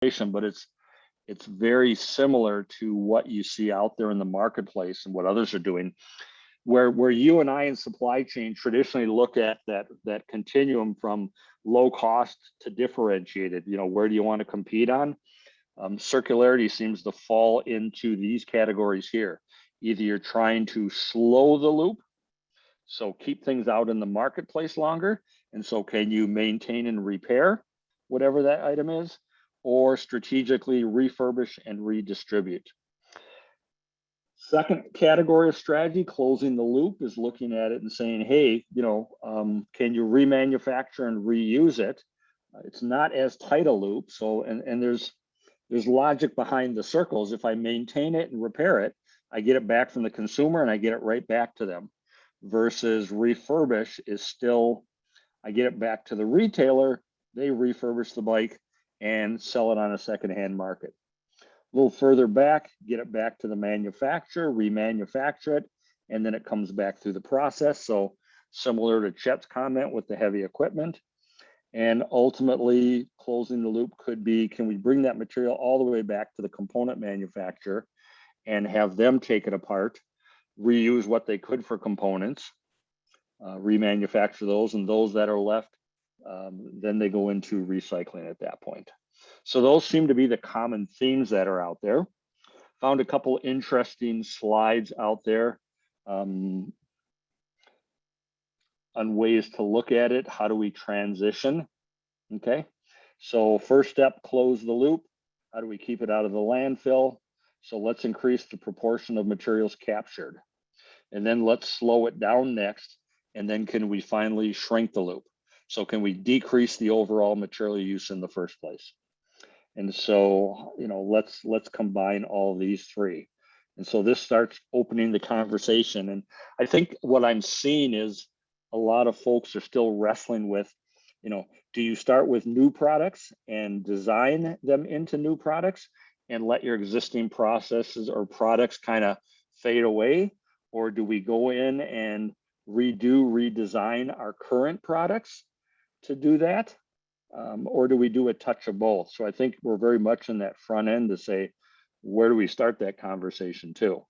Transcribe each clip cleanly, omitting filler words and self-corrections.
but it's very similar to what you see out there in the marketplace and what others are doing. Where you and I in supply chain traditionally look at that continuum from low cost to differentiated, where do you want to compete on? Circularity seems to fall into these categories here. Either you're trying to slow the loop, so keep things out in the marketplace longer, and so can you maintain and repair whatever that item is, or strategically refurbish and redistribute. Second category of strategy, closing the loop, is looking at it and saying, hey, can you remanufacture and reuse it? It's not as tight a loop. So, and there's logic behind the circles. If I maintain it and repair it, I get it back from the consumer and I get it right back to them. Versus refurbish is still, I get it back to the retailer, they refurbish the bike and sell it on a secondhand market. A little further back, get it back to the manufacturer, remanufacture it, and then it comes back through the process. So similar to Chet's comment with the heavy equipment. And ultimately, closing the loop could be, can we bring that material all the way back to the component manufacturer and have them take it apart, reuse what they could for components, remanufacture those, and those that are left, then they go into recycling at that point. So those seem to be the common themes that are out there. Found a couple interesting slides out there on ways to look at it. How do we transition? Okay, so first step, close the loop. How do we keep it out of the landfill? So let's increase the proportion of materials captured. And then let's slow it down next. And then can we finally shrink the loop? So can we decrease the overall material use in the first place? And so, let's combine all these three. And so this starts opening the conversation. And I think what I'm seeing is a lot of folks are still wrestling with, do you start with new products and design them into new products and let your existing processes or products kind of fade away? Or do we go in and redesign our current products to do that? Or do we do a touch of both? So I think we're very much in that front end to say, where do we start that conversation too?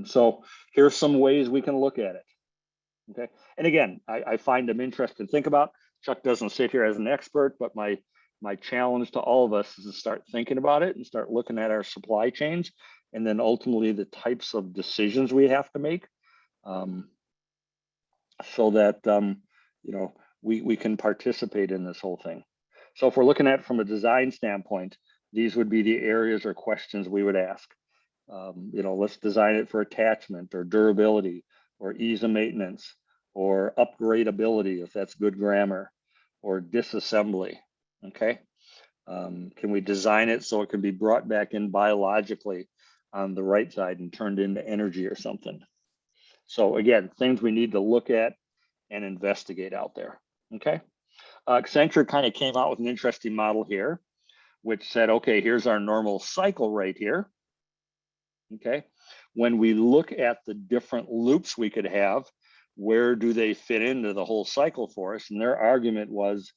So here's some ways we can look at it. Okay, and again, I find them interesting to think about. Chuck doesn't sit here as an expert, but my challenge to all of us is to start thinking about it and start looking at our supply chains, and then ultimately the types of decisions we have to make, so that we can participate in this whole thing. So if we're looking at it from a design standpoint, these would be the areas or questions we would ask. Let's design it for attachment or durability or ease of maintenance or upgradability, if that's good grammar, or disassembly. Okay. Can we design it so it can be brought back in biologically on the right side and turned into energy or something? So again, things we need to look at and investigate out there. Okay. Accenture kind of came out with an interesting model here, which said, okay, here's our normal cycle right here. Okay. When we look at the different loops we could have, where do they fit into the whole cycle for us? And their argument was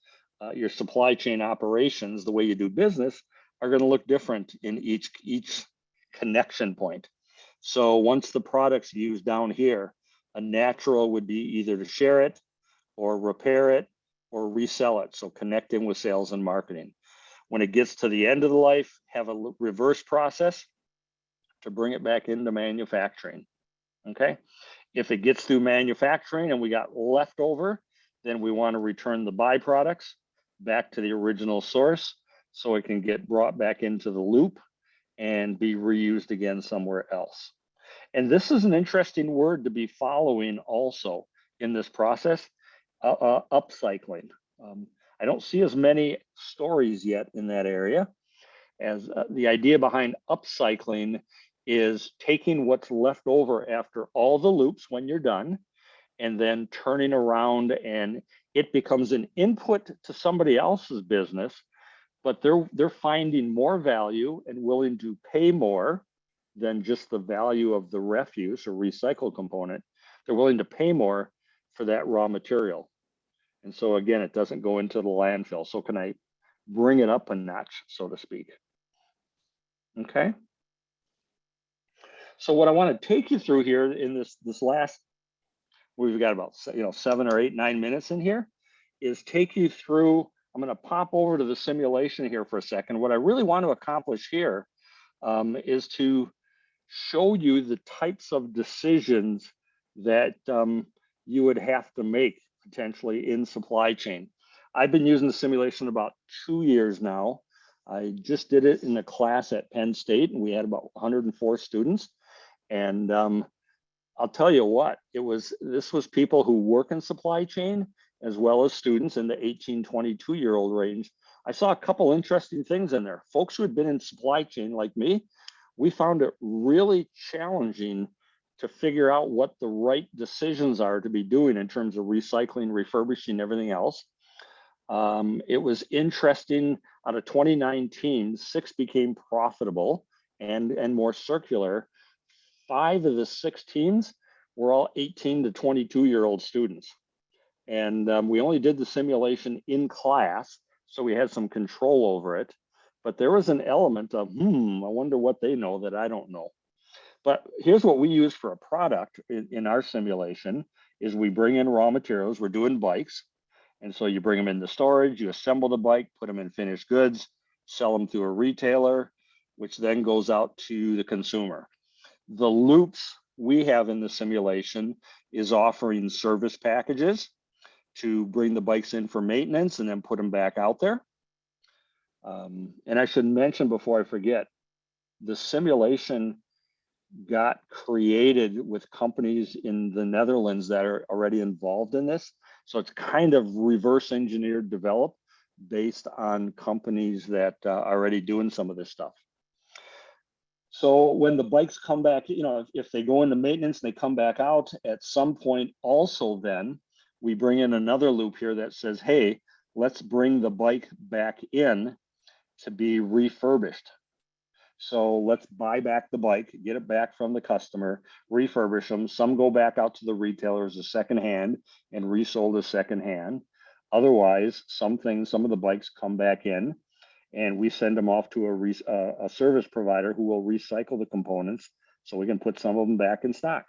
your supply chain operations, the way you do business, are going to look different in each connection point. So once the product's used down here, a natural would be either to share it or repair it or resell it. So connect in with sales and marketing. When it gets to the end of the life, have a reverse process to bring it back into manufacturing. Okay. If it gets through manufacturing and we got leftover, then we want to return the byproducts back to the original source so it can get brought back into the loop and be reused again somewhere else. And this is an interesting word to be following also in this process, upcycling. I don't see as many stories yet in that area, as the idea behind upcycling is taking what's left over after all the loops when you're done, and then turning around and it becomes an input to somebody else's business, but they're finding more value and willing to pay more than just the value of the refuse or recycled component. They're willing to pay more for that raw material. And so again, it doesn't go into the landfill. So can I bring it up a notch, so to speak. Okay. So what I want to take you through here in this last, we've got about 7 or 8, 9 minutes in here, is take you through. I'm going to pop over to the simulation here for a second. What I really want to accomplish here is to show you the types of decisions that you would have to make potentially in supply chain. I've been using the simulation about 2 years now. I just did it in a class at Penn State, and we had about 104 students. And I'll tell you what, this was people who work in supply chain as well as students in the 18, 22-year-old range. I saw a couple interesting things in there. Folks who had been in supply chain like me, we found it really challenging to figure out what the right decisions are to be doing in terms of recycling, refurbishing, everything else. It was interesting. Out of 2019, 6 became profitable and more circular. 5 of the 16s were all 18 to 22-year-old students. And we only did the simulation in class, so we had some control over it. But there was an element of, I wonder what they know that I don't know. But here's what we use for a product in our simulation is we bring in raw materials. We're doing bikes. And so you bring them into storage, you assemble the bike, put them in finished goods, sell them to a retailer, which then goes out to the consumer. The loops we have in the simulation is offering service packages to bring the bikes in for maintenance and then put them back out there. And I should mention before I forget, the simulation got created with companies in the Netherlands that are already involved in this. So it's kind of reverse engineered, developed based on companies that are already doing some of this stuff. So when the bikes come back, if they go into maintenance and they come back out at some point, also then we bring in another loop here that says, hey, let's bring the bike back in to be refurbished. So let's buy back the bike, get it back from the customer, refurbish them. Some go back out to the retailers as secondhand and resold as secondhand. Otherwise, some of the bikes come back in and we send them off to a service provider who will recycle the components so we can put some of them back in stock.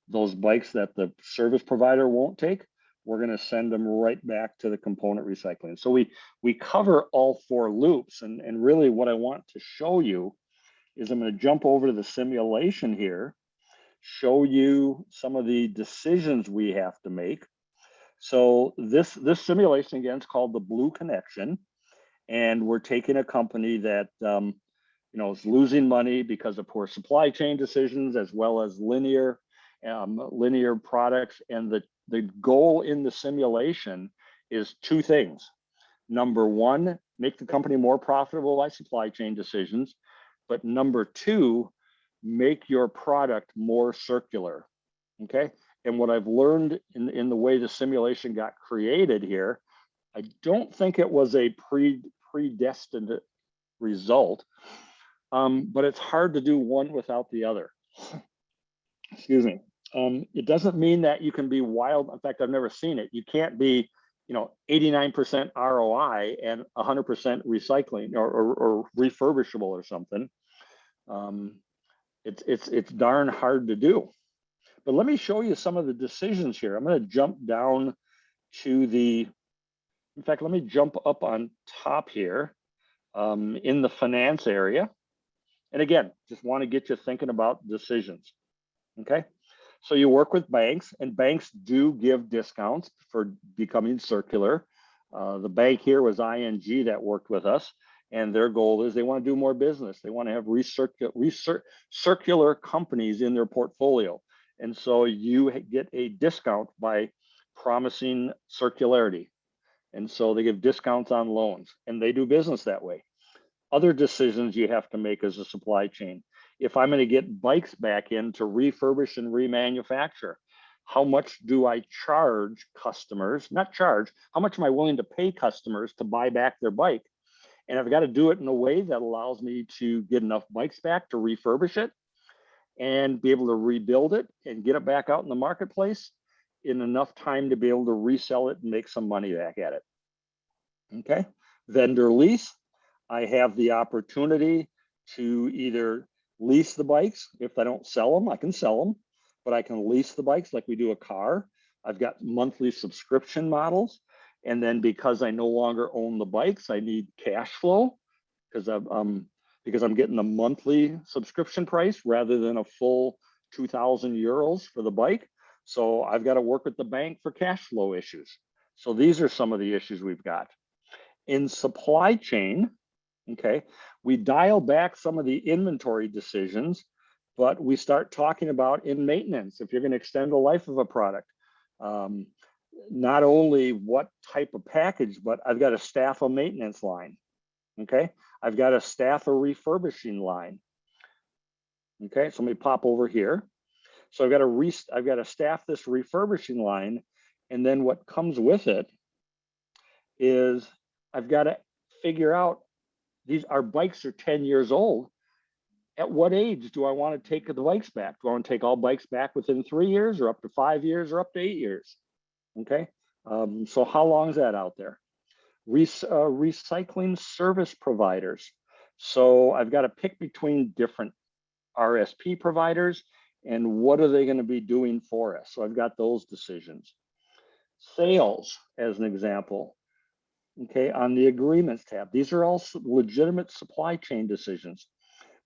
Those bikes that the service provider won't take, we're going to send them right back to the component recycling. So we cover all 4 loops. And really what I want to show you is I'm going to jump over to the simulation here, show you some of the decisions we have to make. So this simulation, again, is called the Blue Connection. And we're taking a company that is losing money because of poor supply chain decisions, as well as linear products. And the goal in the simulation is 2 things. Number 1, make the company more profitable by supply chain decisions. But number 2, make your product more circular. Okay. And what I've learned in the way the simulation got created here, I don't think it was a predestined result, but it's hard to do one without the other. Excuse me. It doesn't mean that you can be wild. In fact, I've never seen it. You can't be, 89% ROI and 100% recycling or refurbishable or something. It's darn hard to do. But let me show you some of the decisions here. I'm going to jump down to in fact, let me jump up on top here in the finance area. And again, just want to get you thinking about decisions. Okay. So you work with banks, and banks do give discounts for becoming circular. The bank here was ING that worked with us, and their goal is they want to do more business. They want to have circular companies in their portfolio. And so you get a discount by promising circularity. And so they give discounts on loans, and they do business that way. Other decisions you have to make as a supply chain. If I'm going to get bikes back in to refurbish and remanufacture, how much do I charge customers? Not charge, how much am I willing to pay customers to buy back their bike? And I've got to do it in a way that allows me to get enough bikes back to refurbish it and be able to rebuild it and get it back out in the marketplace in enough time to be able to resell it and make some money back at it. Okay. Vendor lease, I have the opportunity to either lease the bikes. If I don't sell them, I can sell them, but I can lease the bikes like we do a car. I've got monthly subscription models. And then because I no longer own the bikes, I need cash flow because I'm getting the monthly subscription price rather than a full 2,000 euros for the bike. So I've got to work with the bank for cash flow issues. So these are some of the issues we've got. In supply chain, okay, we dial back some of the inventory decisions, but we start talking about in maintenance, if you're going to extend the life of a product, not only what type of package, but I've got to staff a maintenance line, okay? I've got to staff a refurbishing line, okay? So let me pop over here. So I've got to staff this refurbishing line, and then what comes with it is I've got to figure out our bikes are 10 years old. At what age do I want to take the bikes back? Do I want to take all bikes back within 3 years or up to 5 years or up to 8 years? Okay, so how long is that out there? Recycling service providers. So I've got to pick between different RSP providers and what are they going to be doing for us? So I've got those decisions. Sales, as an example. Okay, on the agreements tab, these are all legitimate supply chain decisions.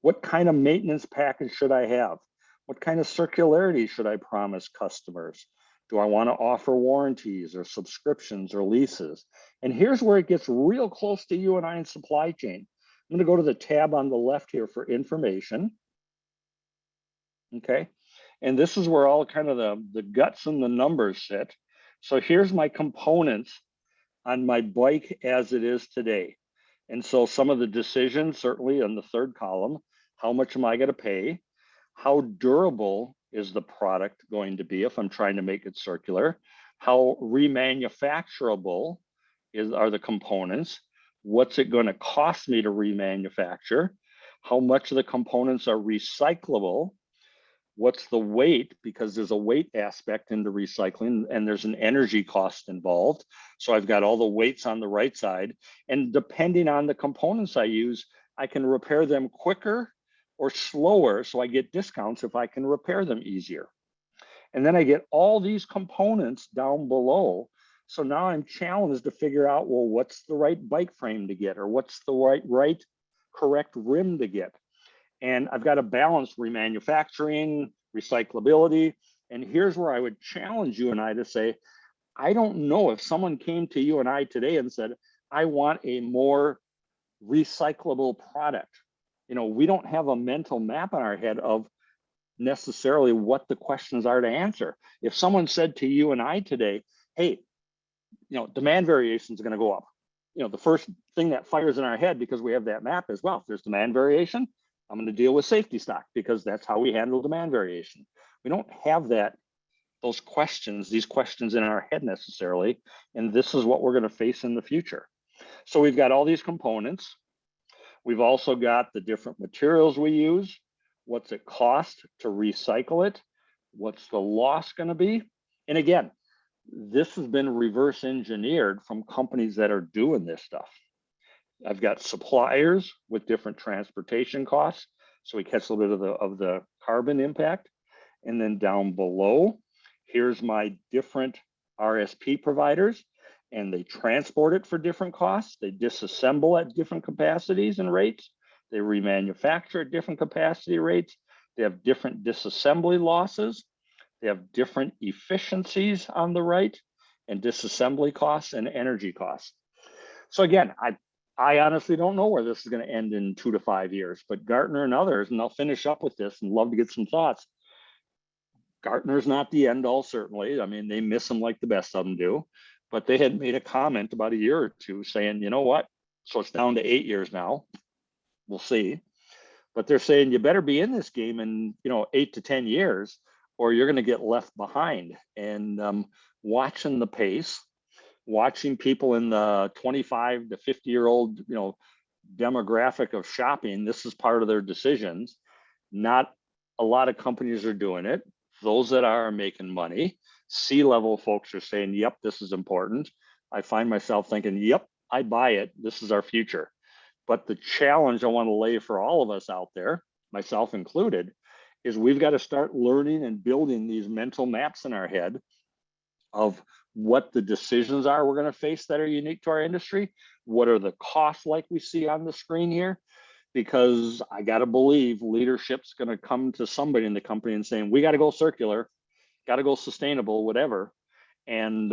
What kind of maintenance package should I have? What kind of circularity should I promise customers? Do I want to offer warranties or subscriptions or leases? And here's where it gets real close to you and I in supply chain. I'm going to go to the tab on the left here for information. Okay, and this is where all kind of the guts and the numbers sit. So here's my components on my bike as it is today. And so some of the decisions, certainly in the third column, how much am I going to pay? How durable is the product going to be if I'm trying to make it circular? How remanufacturable are the components? What's it going to cost me to remanufacture? How much of the components are recyclable? What's the weight? Because there's a weight aspect into recycling and there's an energy cost involved. So I've got all the weights on the right side. And depending on the components I use, I can repair them quicker or slower. So I get discounts if I can repair them easier. And then I get all these components down below. So now I'm challenged to figure out, well, what's the right bike frame to get? Or what's the right correct rim to get? And I've got to balance remanufacturing, recyclability. And here's where I would challenge you and I to say, I don't know if someone came to you and I today and said, I want a more recyclable product. You know, we don't have a mental map in our head of necessarily what the questions are to answer. If someone said to you and I today, hey, you know, demand variation is going to go up. You know, the first thing that fires in our head because we have that map is, well, if there's demand variation, I'm going to deal with safety stock because that's how we handle demand variation. We don't have these questions in our head necessarily, and this is what we're going to face in the future. So we've got all these components. We've also got the different materials we use. What's it cost to recycle it? What's the loss going to be? And again, this has been reverse engineered from companies that are doing this stuff. I've got suppliers with different transportation costs. So we catch a little bit of the carbon impact. And then down below, here's my different RSP providers, and they transport it for different costs. They disassemble at different capacities and rates. They remanufacture at different capacity rates. They have different disassembly losses. They have different efficiencies on the right, and disassembly costs and energy costs. So again, I honestly don't know where this is going to end in 2 to 5 years, but Gartner and others, and I'll finish up with this and love to get some thoughts. Gartner's not the end all, certainly. I mean, they miss them like the best of them do, but they had made a comment about a year or two saying, you know what? So it's down to 8 years now. We'll see. But they're saying you better be in this game in 8 to 10 years, or you're going to get left behind. And watching the pace, watching people in the 25 to 50-year-old, demographic of shopping, this is part of their decisions. Not a lot of companies are doing it. Those that are making money, C-level folks are saying, yep, this is important. I find myself thinking, yep, I buy it. This is our future. But the challenge I want to lay for all of us out there, myself included, is we've got to start learning and building these mental maps in our head of what the decisions are we're going to face that are unique to our industry. What are the costs like we see on the screen here? Because I got to believe leadership's going to come to somebody in the company and saying, we got to go circular, got to go sustainable, whatever. And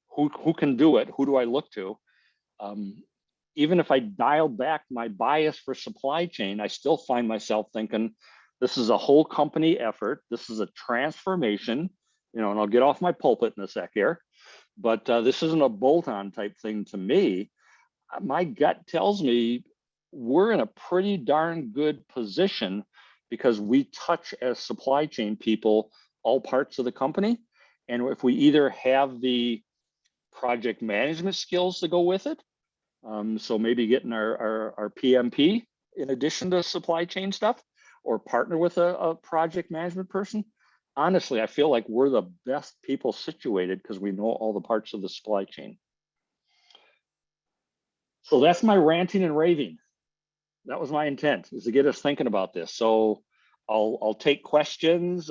who can do it? Who do I look to? Even if I dial back my bias for supply chain, I still find myself thinking, this is a whole company effort. This is a transformation, and I'll get off my pulpit in a sec here, but this isn't a bolt-on type thing to me. My gut tells me we're in a pretty darn good position because we touch as supply chain people all parts of the company. And if we either have the project management skills to go with it, so maybe getting our PMP in addition to supply chain stuff, or partner with a project management person. Honestly, I feel like we're the best people situated because we know all the parts of the supply chain. So that's my ranting and raving. That was my intent, is to get us thinking about this. So I'll take questions,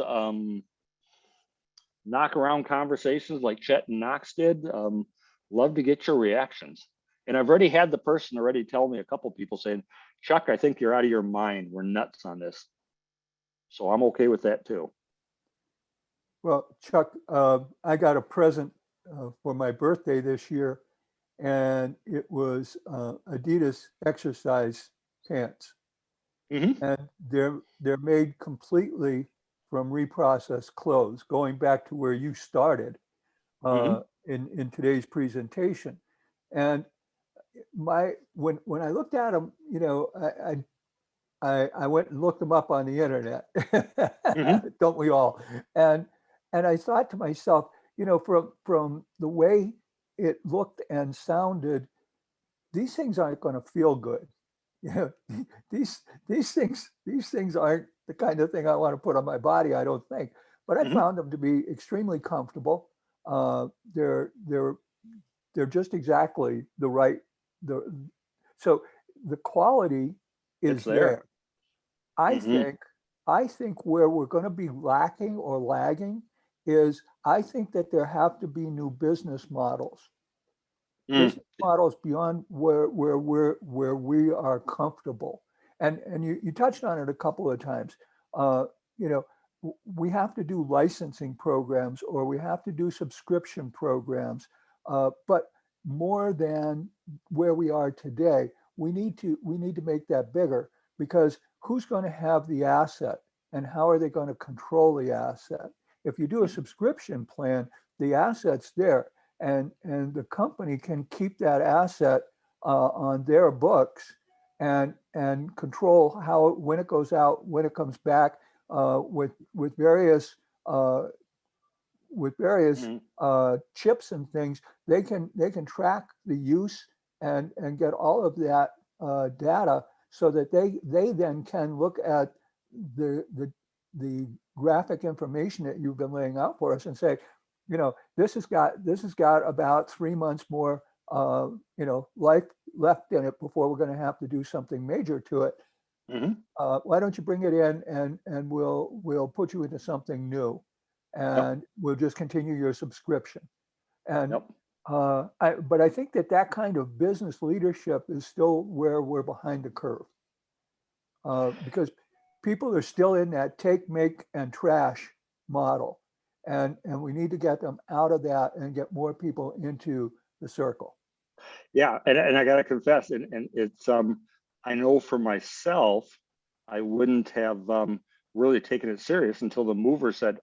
knock around conversations like Chet and Knox did. Love to get your reactions. And I've already had the person already tell me, a couple people saying, Chuck, I think you're out of your mind. We're nuts on this. So I'm okay with that too. Well, Chuck, I got a present for my birthday this year, and it was Adidas exercise pants. Mm-hmm. And they're made completely from reprocessed clothes, going back to where you started Mm-hmm. in today's presentation. And when I looked at them, I went and looked them up on the internet. Mm-hmm. Don't we all? And I thought to myself, from the way it looked and sounded, these things aren't going to feel good. These things aren't the kind of thing I want to put on my body, I don't think. But I Mm-hmm. found them to be extremely comfortable. They're just exactly the right so the quality It's is there. there. I Mm-hmm. think I think where we're going to be lacking or lagging is I think that there have to be new Mm. business models beyond where we are comfortable. And you touched on it a couple of times. Uh, you know, we have to do licensing programs or we have to do subscription programs, but more than where we are today, we need to make that bigger because who's going to have the asset and how are they going to control the asset? If you do a subscription plan, the asset's there and the company can keep that asset on their books and control how when it goes out, when it comes back, with various uh, Mm-hmm. chips and things. They can track the use and get all of that data so that they then can look at the graphic information that you've been laying out for us and say, this has got about 3 months more life left in it before we're going to have to do something major to it. Mm-hmm. Why don't you bring it in and we'll put you into something new, Yep. and we'll just continue your subscription. And Yep. but I think that kind of business leadership is still where we're behind the curve, because people are still in that take, make, and trash model, and we need to get them out of that and get more people into the circle. Yeah, and I gotta confess, and it's I know for myself, I wouldn't have really taken it serious until the mover said,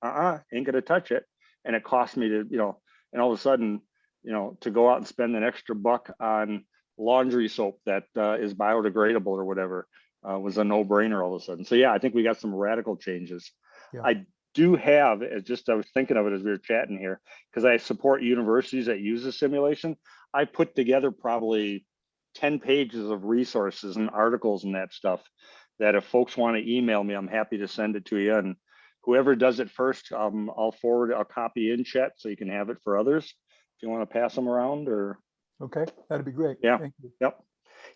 ain't gonna touch it. And it cost me to, and all of a sudden, to go out and spend an extra buck on laundry soap that is biodegradable or whatever was a no-brainer all of a sudden. So yeah, I think we got some radical changes. Yeah. I do have, I was thinking of it as we were chatting here, because I support universities that use the simulation. I put together probably 10 pages of resources and articles and that stuff that if folks want to email me, I'm happy to send it to you. And whoever does it first, I'll forward a copy in chat so you can have it for others if you want to pass them around or. Okay, that'd be great. Yeah. Thank you. Yep.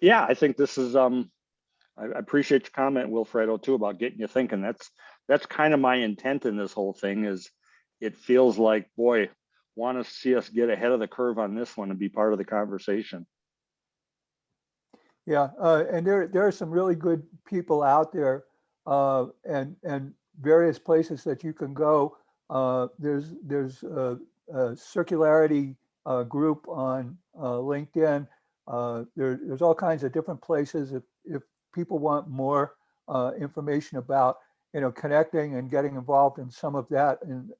Yeah, I think this is I appreciate your comment, Wilfredo, too, about getting you thinking. That's kind of my intent in this whole thing is it feels like, boy, want to see us get ahead of the curve on this one and be part of the conversation. Yeah, and there are some really good people out there, and various places that you can go. There's a circularity group on LinkedIn. There's all kinds of different places. If people want more information about, connecting and getting involved in some of that, and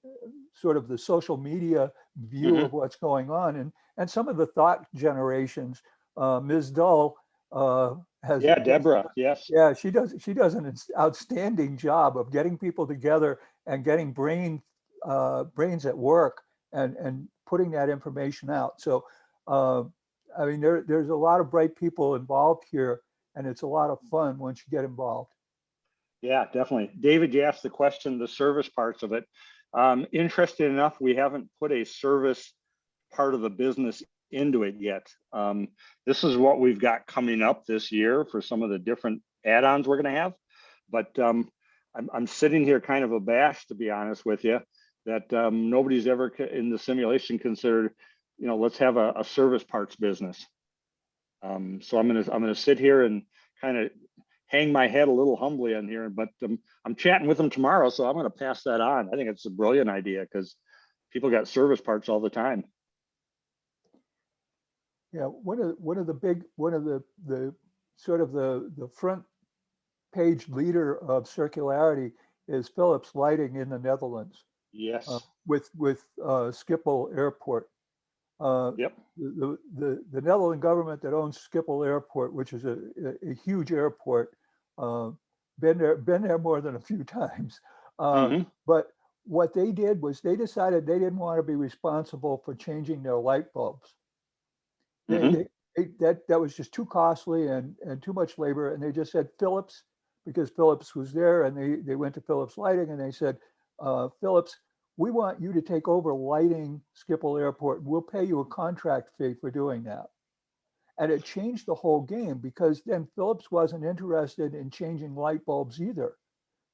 sort of the social media view Hmm. of what's going on, and some of the thought generations. Ms. Dull has, Yeah, Deborah. Yes. yeah, she does an outstanding job of getting people together and getting brains at work, and putting that information out. So I mean, there's a lot of bright people involved here, and it's a lot of fun once you get involved. Yeah, definitely. David, you asked the question, the service parts of it. Interesting enough, we haven't put a service part of the business into it yet. This is what we've got coming up this year for some of the different add-ons we're going to have. But I'm sitting here kind of abashed, to be honest with you, that nobody's ever in the simulation considered, let's have a service parts business. So I'm gonna sit here and kind of hang my head a little humbly on here, but I'm chatting with them tomorrow, so I'm going to pass that on. I think it's a brilliant idea because people got service parts all the time. Yeah, one of the sort of the front page leader of circularity is Philips Lighting in the Netherlands, Yes. with Schiphol Airport. Uh, Yep. the Netherlands government that owns Schiphol Airport, which is a huge airport, uh, been there more than a few times. Hmm. But what they did was they decided they didn't want to be responsible for changing their light bulbs. They, Hmm. they, that was just too costly and too much labor. And they just said Philips, because Philips was there, and they went to Philips Lighting and they said, Philips, we want you to take over lighting Schiphol Airport. We'll pay you a contract fee for doing that. And it changed the whole game, because then Philips wasn't interested in changing light bulbs either.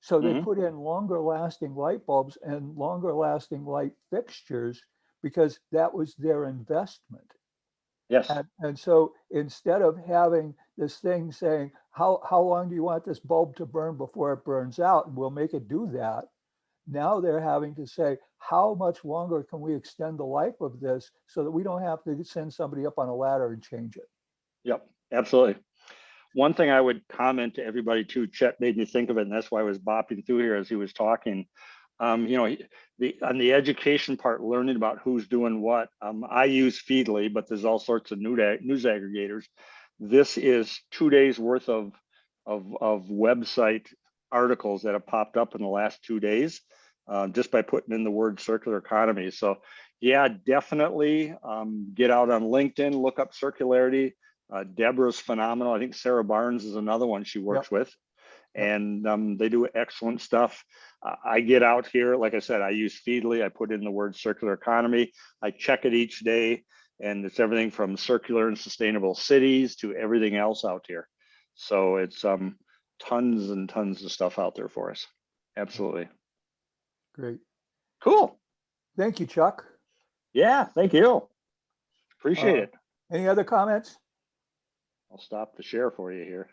So they Hmm. put in longer lasting light bulbs and longer lasting light fixtures, because that was their investment. Yes. And so instead of having this thing saying, how long do you want this bulb to burn before it burns out? And we'll make it do that. Now they're having to say, how much longer can we extend the life of this so that we don't have to send somebody up on a ladder and change it? Yep. Absolutely. One thing I would comment to everybody too, Chet made me think of it, and that's why I was bopping through here as he was talking. On the education part, learning about who's doing what. I use Feedly, but there's all sorts of news aggregators. This is 2 days worth of website articles that have popped up in the last 2 days, just by putting in the word circular economy. So yeah, definitely get out on LinkedIn, look up circularity. Deborah's phenomenal. I think Sarah Barnes is another one she Yep. works with, Yep. and they do excellent stuff. I get out here, like I said, I use Feedly. I put in the word circular economy. I check it each day, and it's everything from circular and sustainable cities to everything else out here. So it's tons and tons of stuff out there for us. Absolutely. Great. Cool. Thank you, Chuck. Yeah, thank you. Appreciate Uh, it. any other comments? I'll stop the share for you here.